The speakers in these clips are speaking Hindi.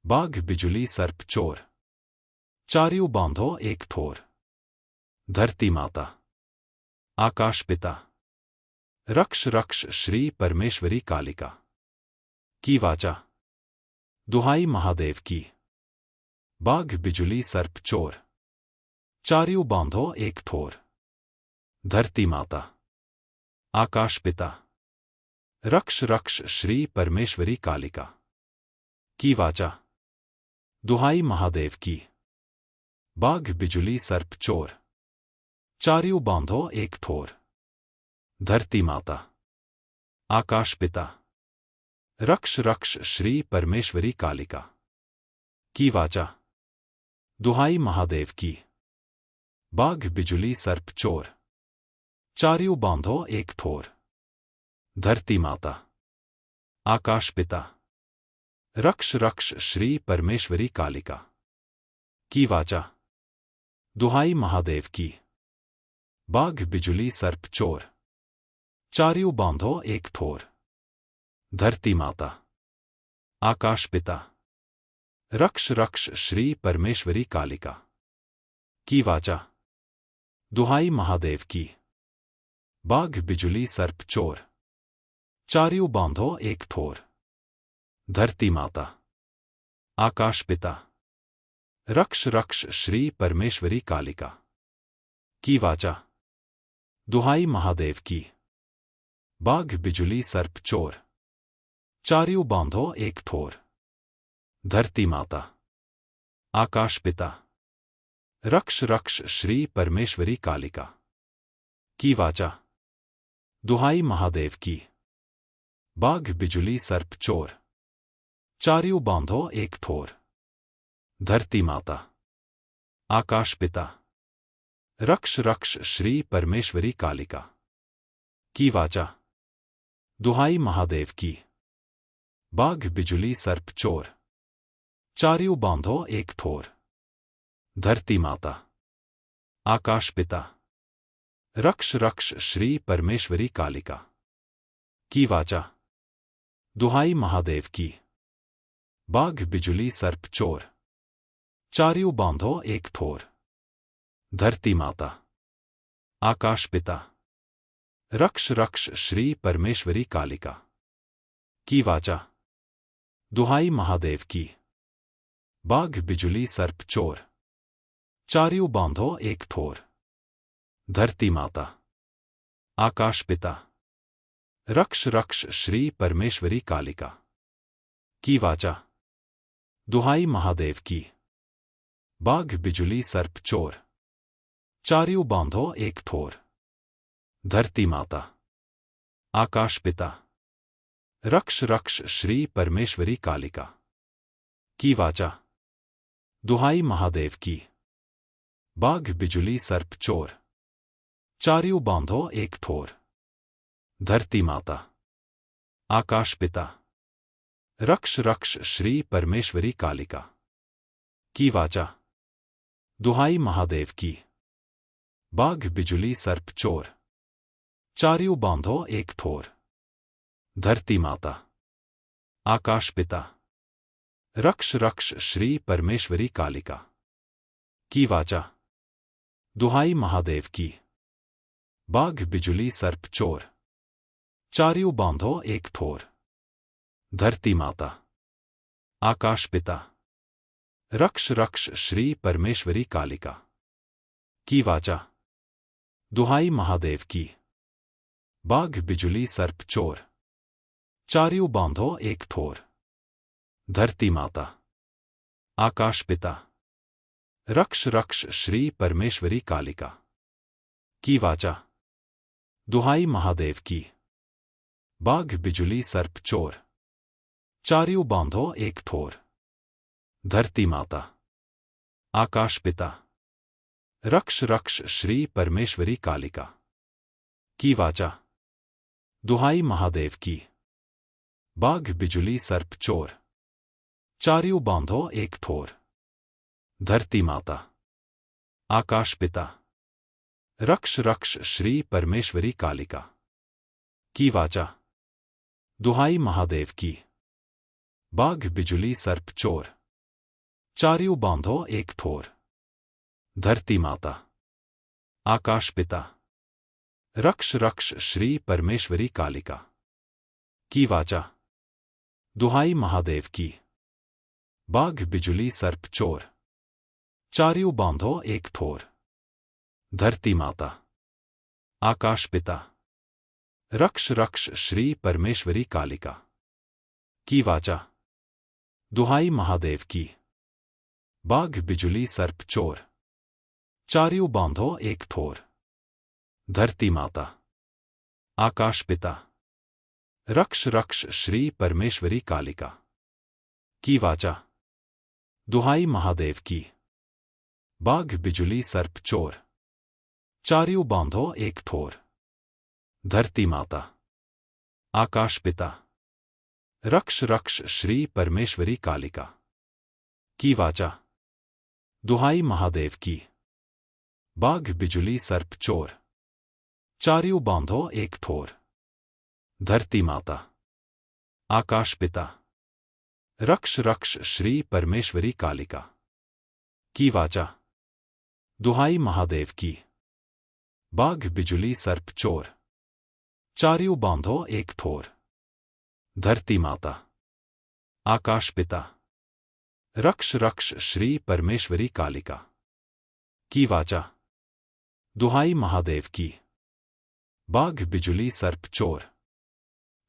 बाघ बिजुली सर्प चोर, चारियों बांधो एक ठोर। धरती माता, आकाश पिता, रक्ष रक्ष श्री परमेश्वरी कालिका की वाचा, दुहाई महादेव की। बाघ बिजुली सर्प चोर, चारियों बांधो एक ठोर। धरती माता, आकाश पिता, रक्ष रक्ष श्री परमेश्वरी कालिका की वाचा, दुहाई महादेव की। बाघ बिजुली सर्प चोर, चारियों बांधो एक ठोर। धरती माता, आकाश पिता, रक्ष रक्ष श्री परमेश्वरी कालिका की वाचा, दुहाई महादेव की। बाघ बिजुली सर्प चोर, चारियों बांधो एक ठोर। धरती माता, आकाश पिता, रक्ष रक्ष श्री परमेश्वरी कालिका की वाचा, दुहाई महादेव की। बाघ बिजुली सर्प चोर, चारियों बांधो एक ठोर। धरती माता, आकाश पिता, रक्ष रक्ष श्री परमेश्वरी कालिका की वाचा, दुहाई महादेव की। बाघ बिजुली सर्प चोर, चारियों बांधो एक ठोर। धरती माता, आकाश पिता, रक्ष रक्ष श्री परमेश्वरी कालिका की वाचा, दुहाई महादेव की। बाघ बिजुली सर्प चोर, चारियों बांधो एक ठोर। धरती माता, आकाश पिता, रक्ष रक्ष श्री परमेश्वरी कालिका की वाचा, दुहाई महादेव की। बाघ बिजुली सर्प चोर, चारियों बांधो एक ठोर। धरती माता, आकाश पिता, रक्ष रक्ष श्री परमेश्वरी कालिका की वाचा, दुहाई महादेव की। बाघ बिजुली सर्प चोर, चारियों बांधो एक ठोर। धरती माता, आकाश पिता, रक्ष रक्ष श्री परमेश्वरी कालिका की वाचा, दुहाई महादेव की। बाघ बिजुली सर्प चोर, चारियों बांधो एक ठोर। धरती माता, आकाश पिता, रक्ष रक्ष श्री परमेश्वरी कालिका की वाचा, दुहाई महादेव की। बाघ बिजुली सर्प चोर, चारियों बांधो एक ठोर। धरती माता, आकाश पिता, रक्ष रक्ष श्री परमेश्वरी कालिका की वाचा, दुहाई महादेव की। बाघ बिजुली सर्प चोर, चारियों बांधो एक ठोर। धरती माता, आकाश पिता, रक्ष रक्ष श्री परमेश्वरी कालिका की वाचा, दुहाई महादेव की। बाघ बिजुली सर्प चोर, चारियों बांधो एक ठोर। धरती माता, आकाश पिता, रक्ष रक्ष श्री परमेश्वरी कालिका की वाचा, दुहाई महादेव की। बाघ बिजुली सर्प चोर, चारियों बांधो एक ठोर। धरती माता, आकाश पिता, रक्ष रक्ष श्री परमेश्वरी कालिका की वाचा, दुहाई महादेव की। बाघ बिजुली सर्प चोर, चारियों बांधो एक ठोर। धरती माता, आकाश पिता, रक्ष रक्ष श्री परमेश्वरी कालिका की वाचा, दुहाई महादेव की। बाघ बिजुली सर्प चोर, चारियों बांधो एक ठोर। धरती माता, आकाश पिता, रक्ष रक्ष श्री परमेश्वरी कालिका की वाचा, दुहाई महादेव की। बाघ बिजुली सर्प चोर, चारियों बांधो एक ठोर। धरती माता, आकाश पिता, रक्ष रक्ष श्री परमेश्वरी कालिका की वाचा, दुहाई महादेव की। बाघ बिजुली सर्प चोर, चारियों बांधो एक ठोर। धरती माता, आकाश पिता, रक्ष रक्ष श्री परमेश्वरी कालिका की वाचा, दुहाई महादेव की। बाघ बिजुली सर्प चोर, चार्यू बांधो एक ठोर। धरती माता, आकाश पिता, रक्ष रक्ष श्री परमेश्वरी कालिका की वाचा, दुहाई महादेव की। बाघ बिजुली सर्प चोर, चार्यू बांधो एक ठोर। धरती माता, आकाश पिता, रक्ष रक्ष श्री परमेश्वरी कालिका की वाचा, दुहाई महादेव की। बाघ बिजुली सर्प चोर, चार्यू बांधो एक ठोर। धरती माता, आकाश पिता, रक्ष रक्ष श्री परमेश्वरी कालिका की वाचा, दुहाई महादेव की। बाघ बिजुली सर्प चोर, चार्यू बांधो एक ठोर। धरती माता, आकाश पिता, रक्ष रक्ष श्री परमेश्वरी कालिका की वाचा, दुहाई महादेव की। बाघ बिजुली सर्प चोर, चार्यू बांधो एक ठोर। धरती माता, आकाश पिता, रक्ष रक्ष श्री परमेश्वरी कालिका की वाचा, दुहाई महादेव की। बाघ बिजुली सर्प चोर, चार्यू बांधो एक ठोर। धरती माता, आकाश पिता, रक्ष रक्ष श्री परमेश्वरी कालिका की वाचा, दुहाई महादेव की। बाघ बिजुली सर्प चोर,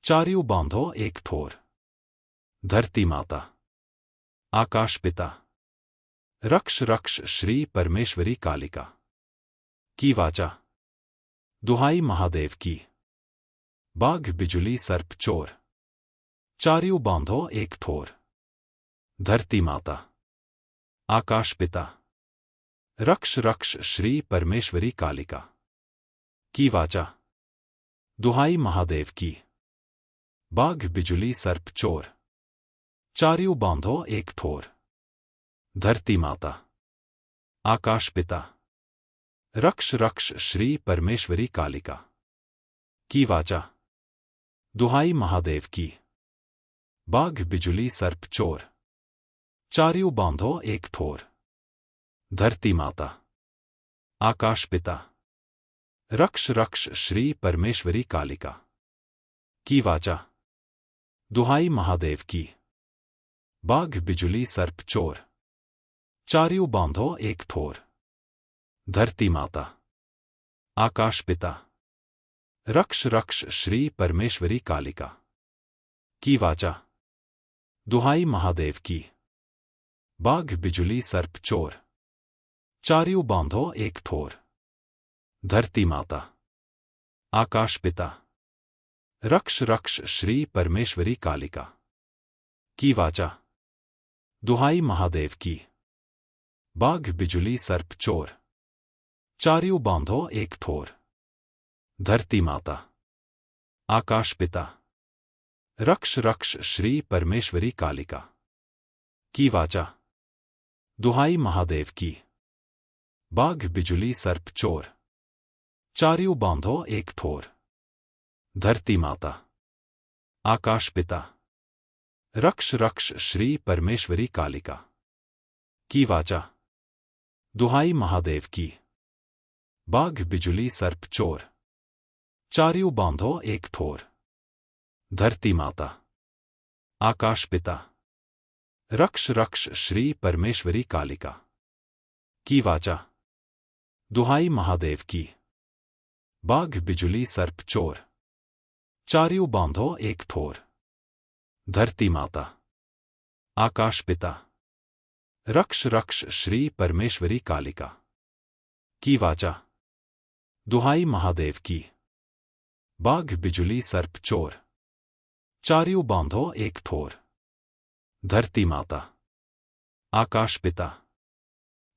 चार्यू बांधो एक ठोर। धरती माता, आकाश पिता, रक्ष रक्ष श्री परमेश्वरी कालिका की वाचा, दुहाई महादेव की। बाघ बिजुली सर्प चोर, चार्यू बांधो एक ठोर। धरती माता, आकाश पिता, रक्ष रक्ष श्री परमेश्वरी कालिका की वाचा, दुहाई महादेव की। बाघ बिजुली सर्प चोर, चार्यू बांधो एक ठोर। धरती माता, आकाश पिता, रक्ष रक्ष श्री परमेश्वरी कालिका की वाचा, दुहाई महादेव की। बाघ बिजुली सर्प चोर, चार्यू बांधो एक ठोर। धरती माता, आकाश पिता, रक्ष रक्ष श्री परमेश्वरी कालिका की वाचा, दुहाई महादेव की। बाघ बिजुली सर्प चोर, चार्यू बांधो एक ठोर। धरती माता, आकाश पिता, रक्ष रक्ष श्री परमेश्वरी कालिका की वाचा, दुहाई महादेव की। बाघ बिजुली सर्प चोर, चार्यू बांधो एक ठोर। धरती माता, आकाश पिता, रक्ष रक्ष श्री परमेश्वरी कालिका की वाचा, दुहाई महादेव की। बाघ बिजुली सर्प चोर, चार्यू बांधो एक ठोर। धरती माता, आकाश पिता, रक्ष रक्ष श्री परमेश्वरी कालिका की वाचा, दुहाई महादेव की। बाघ बिजुली सर्प चोर, चार्यू बांधो एक ठोर। धरती माता, आकाश पिता, रक्ष रक्ष श्री परमेश्वरी कालिका की वाचा, दुहाई महादेव की। बाघ बिजुली सर्प चोर, चार्यू बांधो एक ठोर। धरती माता, आकाश पिता, रक्ष रक्ष श्री परमेश्वरी कालिका की वाचा, दुहाई महादेव की। बाघ बिजुली सर्प चोर, चार्यू बांधो एक ठोर। धरती माता, आकाश पिता, रक्ष रक्ष श्री परमेश्वरी कालिका की वाचा, दुहाई महादेव की। बाघ बिजुली सर्प चोर, चार्यू बांधो एक ठोर। धरती माता, आकाश पिता,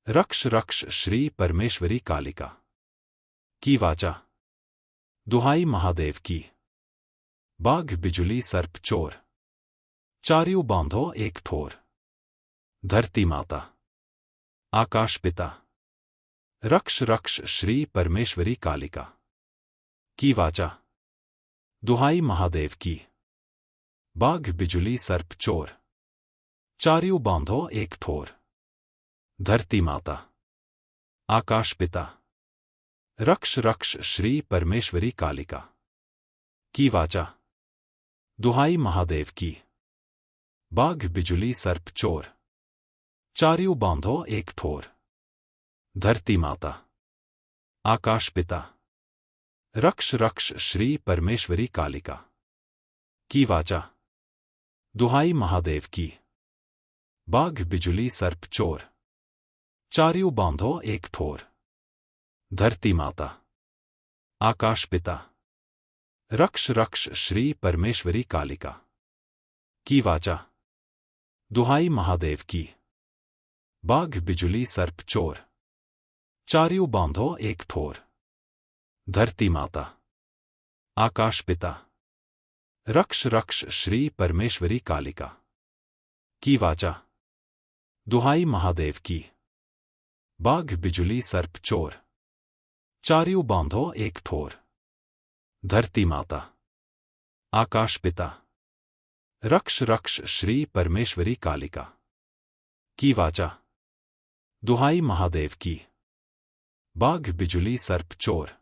रक्ष रक्ष श्री परमेश्वरी कालिका की वाचा, दुहाई महादेव की। बाघ बिजुली सर्प चोर, चार्यू बांधो एक ठोर। धरती माता, आकाश पिता, रक्ष रक्ष श्री परमेश्वरी कालिका की वाचा, दुहाई महादेव की। बाघ बिजुली सर्प चोर, चार्यू बांधो एक ठोर। धरती माता, आकाश पिता, रक्ष रक्ष श्री परमेश्वरी कालिका की वाचा, दुहाई महादेव की। बाघ बिजुली सर्प चोर, चारियों बांधो एक ठोर। धरती माता, आकाश पिता, रक्ष रक्ष श्री परमेश्वरी कालिका की वाचा, दुहाई महादेव की। बाघ बिजुली सर्प चोर, चारियों बांधो एक ठोर। धरती माता, आकाश पिता, रक्ष रक्ष श्री परमेश्वरी कालिका की वाचा, दुहाई महादेव की। बाघ बिजुली सर्प चोर, चारियों बांधो एक ठोर। धरती माता, आकाश पिता, रक्ष रक्ष श्री परमेश्वरी कालिका की वाचा, दुहाई महादेव की। बाघ बिजुली सर्प चोर, चारियों बांधो एक ठोर। धरती माता, आकाश पिता, रक्ष रक्ष श्री परमेश्वरी कालिका की वाचा, दुहाई महादेव की। बाघ बिजुली सर्प चोर,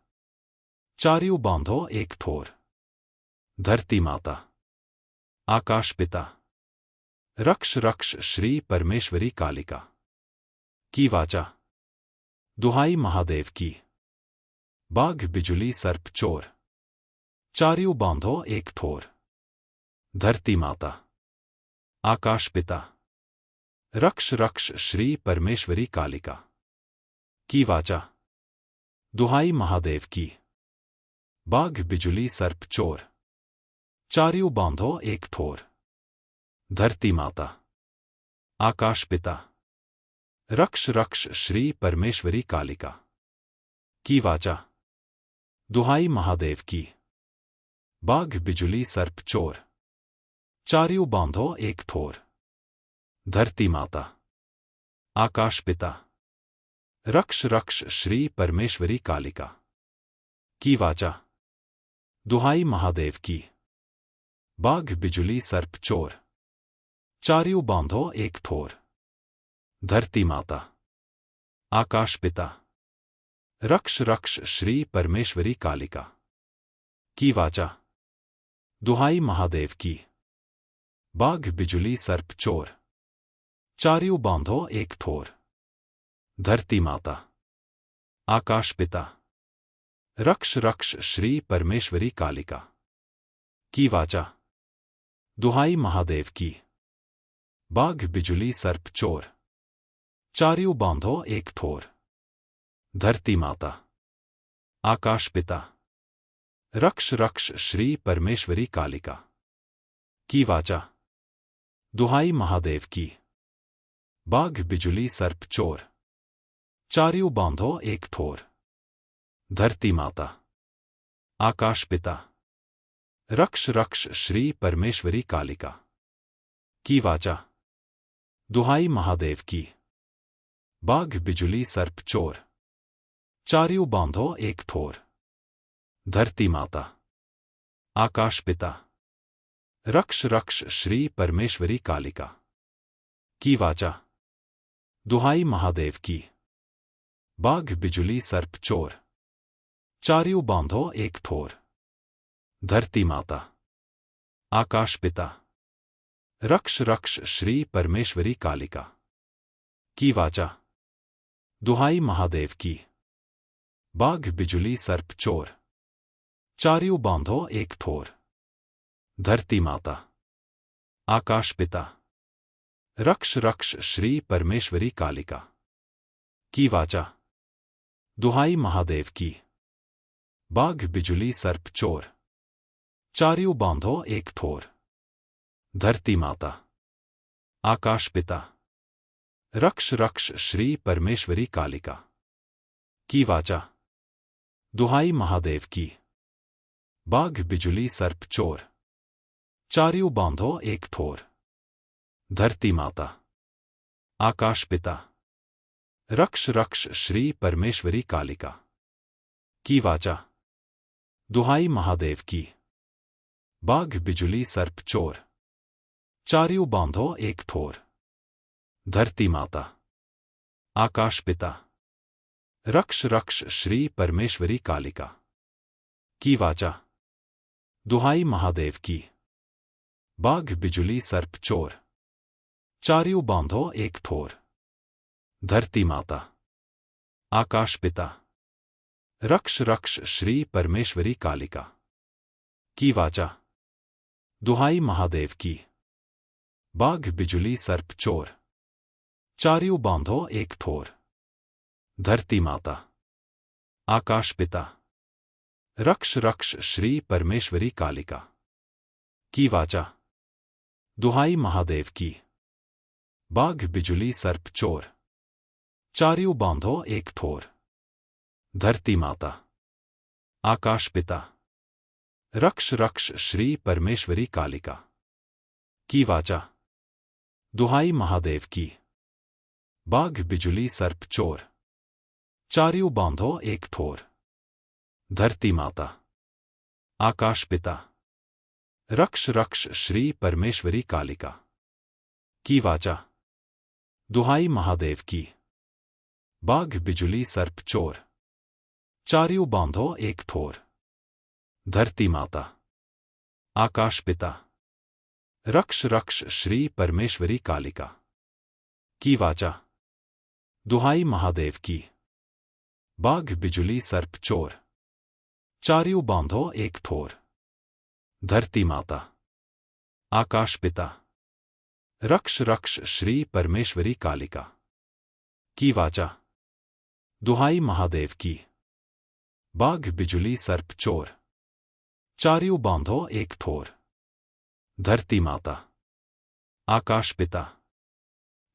चारियों बांधो एक ठोर। धरती माता, आकाश पिता, रक्ष रक्ष श्री परमेश्वरी कालिका की वाचा, दुहाई महादेव की। बाघ बिजुली सर्प चोर, चारियों बांधो एक ठोर। धरती माता, आकाश पिता, रक्ष रक्ष श्री परमेश्वरी कालिका की वाचा, दुहाई महादेव की। बाघ बिजुली सर्प चोर, चारियों बांधो एक ठोर। धरती माता, आकाश पिता, रक्ष रक्ष श्री परमेश्वरी कालिका की वाचा, दुहाई महादेव की। बाघ बिजुली सर्प चोर, चारियों बांधो एक ठोर। धरती माता, आकाश पिता, रक्ष रक्ष श्री परमेश्वरी कालिका की वाचा, दुहाई महादेव की। बाघ बिजुली सर्प चोर, चारियों बांधो एक ठोर। धरती माता, आकाश पिता, रक्ष रक्ष श्री परमेश्वरी कालिका की वाचा, दुहाई महादेव की। बाघ बिजुली सर्प चोर, चारियों बांधो एक ठोर। धरती माता, आकाश पिता, रक्ष रक्ष श्री परमेश्वरी कालिका की वाचा, दुहाई महादेव की। बाघ बिजुली सर्प चोर, चारियों बांधो एक ठोर। धरती माता, आकाश पिता, रक्ष रक्ष श्री परमेश्वरी कालिका की वाचा, दुहाई महादेव की। बाघ बिजुली सर्प चोर, चारियों बांधो एक ठोर। धरती माता, आकाश पिता, रक्ष रक्ष श्री परमेश्वरी कालिका की वाचा, दुहाई महादेव की। बाघ बिजुली सर्प चोर, चारियों बांधो एक ठोर। धरती माता, आकाश पिता, रक्ष रक्ष श्री परमेश्वरी कालिका की वाचा, दुहाई महादेव की। बाघ बिजुली सर्प चोर, चारियों बांधो एक ठोर। धरती माता, आकाश पिता, रक्ष रक्ष श्री परमेश्वरी कालिका की वाचा, दुहाई महादेव की। बाघ बिजुली सर्प चोर, चारियों बांधो एक ठोर। धरती माता, आकाश पिता, रक्ष रक्ष श्री परमेश्वरी कालिका की वाचा, दुहाई महादेव की। बाघ बिजुली सर्प चोर, चारियों बांधो एक ठोर। धरती माता, आकाश पिता, रक्ष रक्ष श्री परमेश्वरी कालिका की वाचा, दुहाई महादेव की। बाघ बिजुली सर्प चोर, चारियों बांधो एक ठोर। धरती माता, आकाश पिता, रक्ष रक्ष श्री परमेश्वरी कालिका की वाचा, दुहाई महादेव की। बाघ बिजुली सर्प चोर, चारियों बांधो एक ठोर। धरती माता, आकाश पिता। रक्ष रक्ष श्री परमेश्वरी कालिका की वाचा। दुहाई महादेव की। बाघ बिजुली सर्प चोर, चारियों बांधो एक ठोर। धरती माता। आकाश पिता। रक्ष रक्ष श्री परमेश्वरी कालिका की वाचा। दुहाई महादेव की। बाघ बिजुली सर्प चोर, चारियों बांधो एक ठोर। धरती माता। आकाश पिता। रक्ष रक्ष श्री परमेश्वरी कालिका की वाचा। दुहाई महादेव की। बाघ बिजुली सर्प चोर, चारियों बांधो एक ठोर। धरती माता। आकाश पिता। रक्ष रक्ष श्री परमेश्वरी कालिका की वाचा। दुहाई महादेव की। बाघ बिजुली सर्प चोर, चारियों बांधो एक ठोर। धरती माता। आकाश पिता। रक्ष रक्ष श्री परमेश्वरी कालिका की वाचा। दुहाई महादेव की। बाघ बिजुली सर्प चोर, चारियों बांधो एक ठोर। धरती माता। आकाश पिता। रक्ष रक्ष श्री परमेश्वरी कालिका की वाचा। दुहाई महादेव की। बाघ बिजुली सर्प चोर, चारियों बांधो एक ठोर। धरती माता। आकाश पिता। रक्ष रक्ष श्री परमेश्वरी कालिका की वाचा। दुहाई महादेव की। बाघ बिजुली सर्प चोर, चारियों बांधो एक ठोर। धरती माता। आकाश पिता।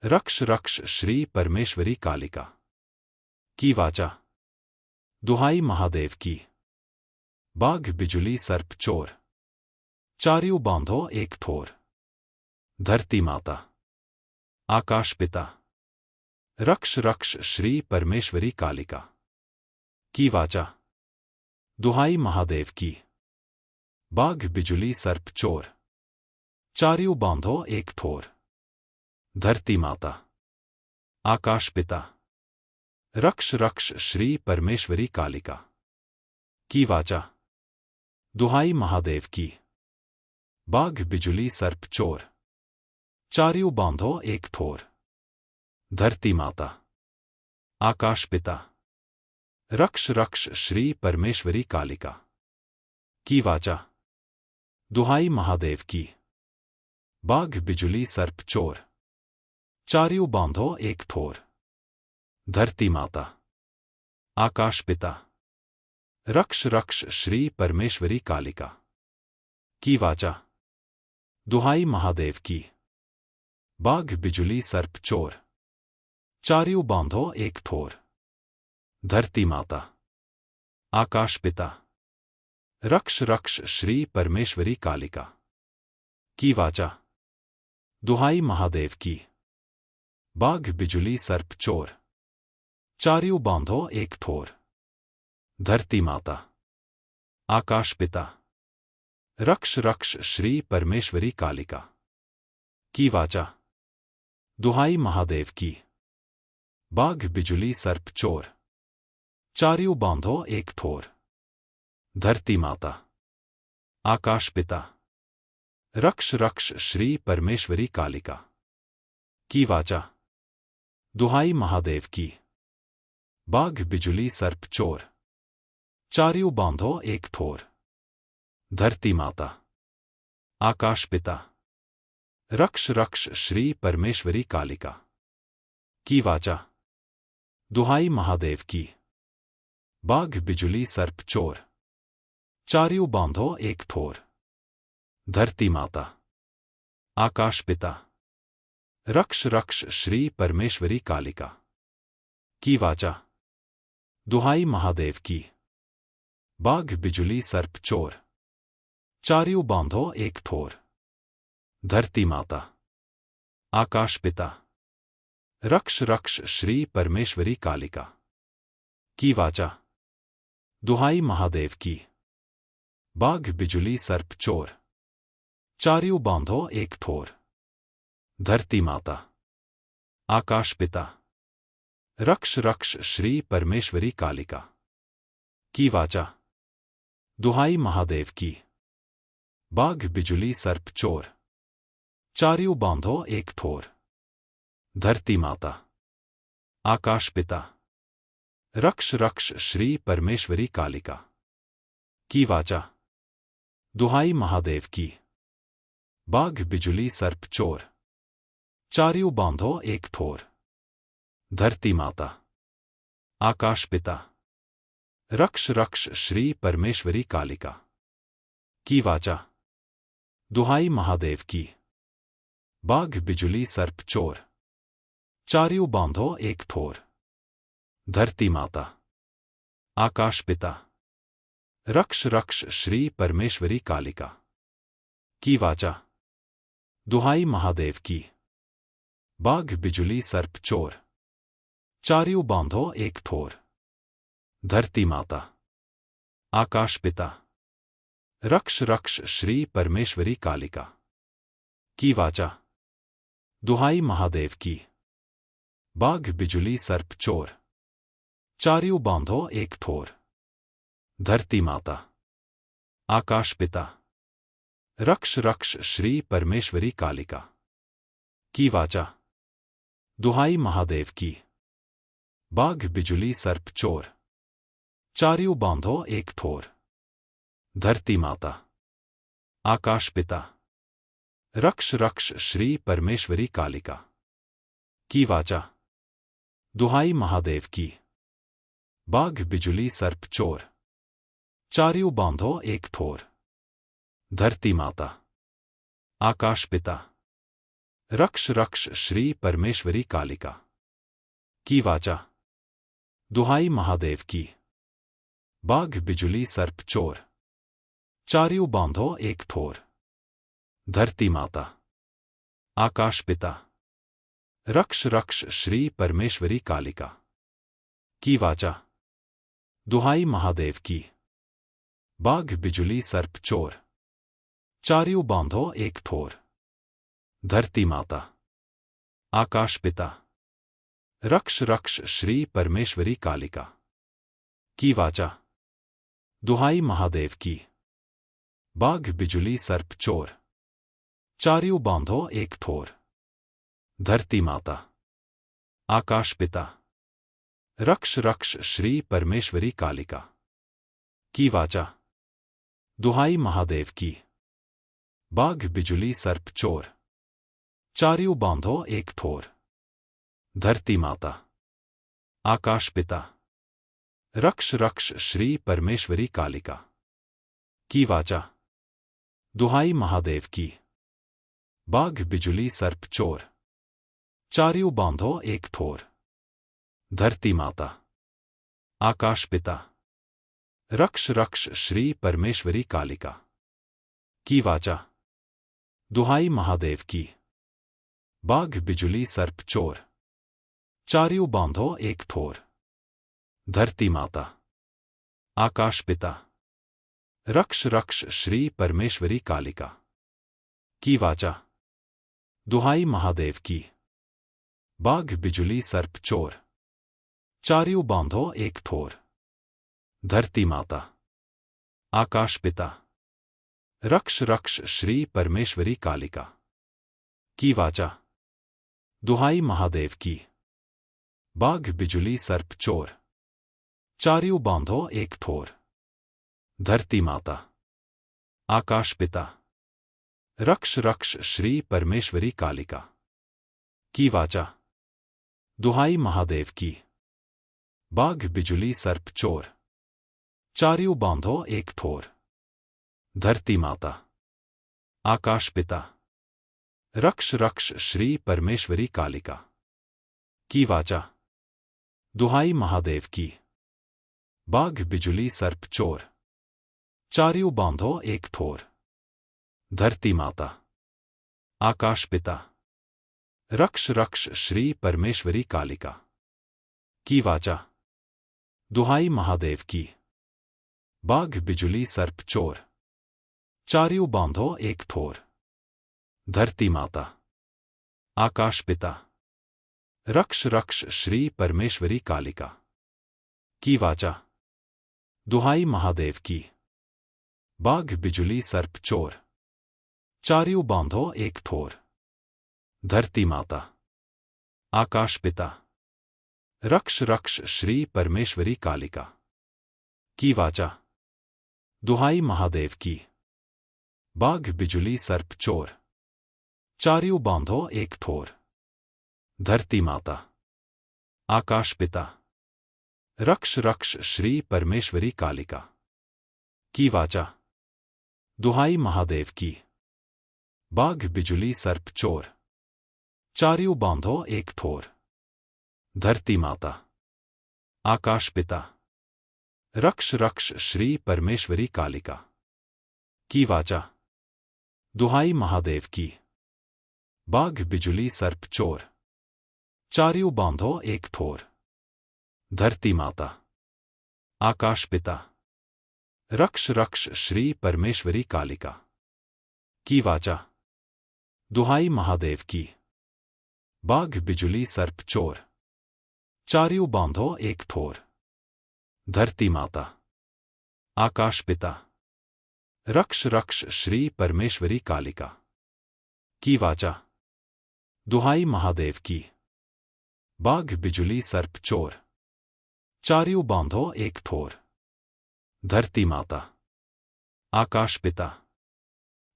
रक्ष रक्ष श्री परमेश्वरी कालिका की वाचा। दुहाई महादेव की। बाघ बिजुली सर्प चोर, चारियों बांधो एक ठोर। धरती माता। आकाश पिता। रक्ष रक्ष श्री परमेश्वरी कालिका की वाचा। दुहाई महादेव की। बाघ बिजुली सर्प चोर, चारियों बांधो एक ठोर। धरती माता। आकाश पिता। रक्ष रक्ष श्री परमेश्वरी कालिका की वाचा। दुहाई महादेव की। बाघ बिजुली सर्प चोर, चारियों बांधो एक ठोर। धरती माता। आकाश पिता। रक्ष रक्ष श्री परमेश्वरी कालिका की वाचा। दुहाई महादेव की। बाघ बिजुली सर्प चोर, चारियों बांधो एक ठोर। धरती माता। आकाश पिता। रक्ष रक्ष श्री परमेश्वरी कालिका की वाचा। दुहाई महादेव की। बाघ बिजुली सर्प चोर, चारियों बांधो एक ठोर। धरती माता। आकाश पिता। रक्ष रक्ष श्री परमेश्वरी कालिका की वाचा। दुहाई महादेव की। बाघ बिजुली सर्प चोर, चारियों बांधो एक ठोर। धरती माता। आकाश पिता। रक्ष रक्ष श्री परमेश्वरी कालिका की वाचा। दुहाई महादेव की। बाघ बिजुली सर्प चोर, चारियों बांधो एक ठोर। धरती माता। आकाश पिता। रक्ष रक्ष श्री परमेश्वरी कालिका की वाचा। दुहाई महादेव की। बाघ बिजुली सर्प चोर, चारियों बांधो एक ठोर। धरती माता। आकाश पिता। रक्ष रक्ष श्री परमेश्वरी कालिका की वाचा। दुहाई महादेव की। बाघ बिजुली सर्प चोर, चारियों बांधो एक ठोर। धरती माता। आकाश पिता। रक्ष रक्ष श्री परमेश्वरी कालिका की वाचा। दुहाई महादेव की। बाघ बिजुली सर्प चोर, चारियों बांधो एक ठोर। धरती माता। आकाश पिता। रक्ष रक्ष श्री परमेश्वरी कालिका की वाचा। दुहाई महादेव की। बाघ बिजुली सर्प चोर, चारियों बांधो एक ठोर। धरती माता। आकाश पिता। रक्ष रक्ष श्री परमेश्वरी कालिका की वाचा। दुहाई महादेव की। बाघ बिजुली सर्प चोर, चारियों बांधो एक ठोर। धरती माता आकाश पिता, रक्ष रक्ष श्री परमेश्वरी कालिका की वाचा। दुहाई महादेव की। बाघ बिजुली सर्प चोर, चारियों बांधो एक ठोर। धरती माता आकाश पिता, रक्ष रक्ष श्री परमेश्वरी कालिका की वाचा। दुहाई महादेव की। बाघ बिजुली सर्प चोर, चारियों बांधो एक ठोर। धरती माता आकाश पिता, रक्ष रक्ष श्री परमेश्वरी कालिका की वाचा। दुहाई महादेव की। बाघ बिजुली सर्प चोर, चारियों बांधो एक ठोर। धरती माता आकाश पिता, रक्ष रक्ष श्री परमेश्वरी कालिका की वाचा। दुहाई महादेव की। बाघ बिजुली सर्प चोर, चारियों बांधो एक ठोर। धरती माता आकाश पिता, रक्ष रक्ष श्री परमेश्वरी कालिका की वाचा। दुहाई महादेव की। बाघ बिजुली सर्प चोर, चारियों बांधो एक ठोर। धरती माता आकाश पिता, रक्ष रक्ष श्री परमेश्वरी कालिका की वाचा। दुहाई महादेव की। बाघ बिजुली सर्प चोर, चारियों बांधो एक ठोर। धरती माता आकाश पिता, रक्ष रक्ष श्री परमेश्वरी कालिका की वाचा। दुहाई महादेव की। बाघ बिजुली सर्प चोर, चारियों बांधो एक ठोर। धरती माता आकाश पिता, रक्ष रक्ष श्री परमेश्वरी कालिका की वाचा। दुहाई महादेव की। बाघ बिजुली सर्प चोर, चारियों बांधो एक ठोर। धरती माता आकाश पिता, रक्ष रक्ष श्री परमेश्वरी कालिका की वाचा। दुहाई महादेव की। बाघ बिजुली सर्प चोर, चारियों बांधो एक ठोर। धरती माता आकाश पिता, रक्ष रक्ष श्री परमेश्वरी कालिका की वाचा। दुहाई महादेव की। बाघ बिजुली सर्प चोर, चारियों बांधो एक ठोर। धरती माता आकाश पिता, रक्ष रक्ष श्री परमेश्वरी कालिका की वाचा। दुहाई महादेव की। बाघ बिजुली सर्प चोर, चारियों बांधो एक ठोर। धरती माता आकाश पिता, रक्ष रक्ष श्री परमेश्वरी कालिका की वाचा। दुहाई महादेव की। बाघ बिजुली सर्प चोर, चारियों बांधो एक ठोर। धरती माता आकाश पिता, रक्ष रक्ष श्री परमेश्वरी कालिका की वाचा। दुहाई महादेव की। बाघ बिजुली सर्प चोर, चारियों बांधो एक ठोर। धरती माता आकाश पिता, रक्ष रक्ष श्री परमेश्वरी कालिका की वाचा। दुहाई महादेव की। बाघ बिजुली सर्प चोर, चारियों बांधो एक ठोर। धरती माता आकाश पिता, रक्ष रक्ष श्री परमेश्वरी कालिका की वाचा। दुहाई महादेव की। बाघ बिजुली सर्प चोर, चारियों बांधो एक ठोर। धरती माता आकाश पिता, रक्ष रक्ष श्री परमेश्वरी कालिका की वाचा। दुहाई महादेव की। बाघ बिजुली सर्प चोर, चारियों बांधो एक ठोर। धरती माता आकाश पिता, रक्ष रक्ष श्री परमेश्वरी कालिका की वाचा। दुहाई महादेव की। बाघ बिजुली सर्प चोर, चारियों बांधो एक ठोर। धरती माता आकाश पिता, रक्ष रक्ष श्री परमेश्वरी कालिका की वाचा। दुहाई महादेव की। बाघ बिजुली सर्प चोर, चारियों बांधो एक ठोर। धरती माता आकाश पिता, रक्ष रक्ष श्री परमेश्वरी कालिका की वाचा। दुहाई महादेव की। बाघ बिजुली सर्प चोर, चारियों बांधो एक ठोर। धरती माता आकाश पिता, रक्ष रक्ष श्री परमेश्वरी कालिका की वाचा। दुहाई महादेव की। बाघ बिजुली सर्प चोर, चारियों बांधो एक ठोर। धरती माता आकाश पिता, रक्ष रक्ष श्री परमेश्वरी कालिका की वाचा। दुहाई महादेव की। बाघ बिजुली सर्प चोर, चारियों बांधो एक ठोर। धरती माता आकाश पिता, रक्ष रक्ष श्री परमेश्वरी कालिका की वाचा। दुहाई महादेव की। बाघ बिजुली सर्प चोर, चारियों बांधो एक ठोर। धरती माता आकाश पिता, रक्ष रक्ष श्री परमेश्वरी कालिका की वाचा। दुहाई महादेव की। बाघ बिजुली सर्प चोर, चारियों बांधो एक ठोर। धरती माता आकाश पिता,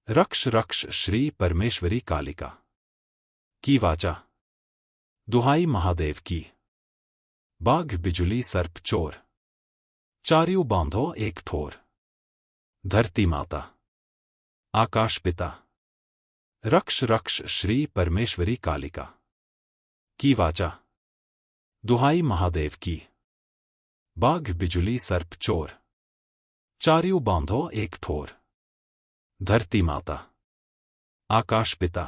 रक्ष रक्ष श्री परमेश्वरी कालिका की वाचा। दुहाई महादेव की। बाघ बिजुली सर्प चोर, चारियों बांधो एक ठोर। धरती माता आकाश पिता, रक्ष रक्ष श्री परमेश्वरी कालिका की वाचा। दुहाई महादेव की। बाघ बिजुली सर्प चोर, चारियों बांधो एक ठोर। धरती माता आकाश पिता,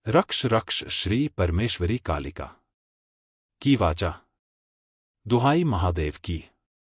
रक्ष रक्ष श्री परमेश्वरी कालिका की वाचा। दुहाई महादेव की।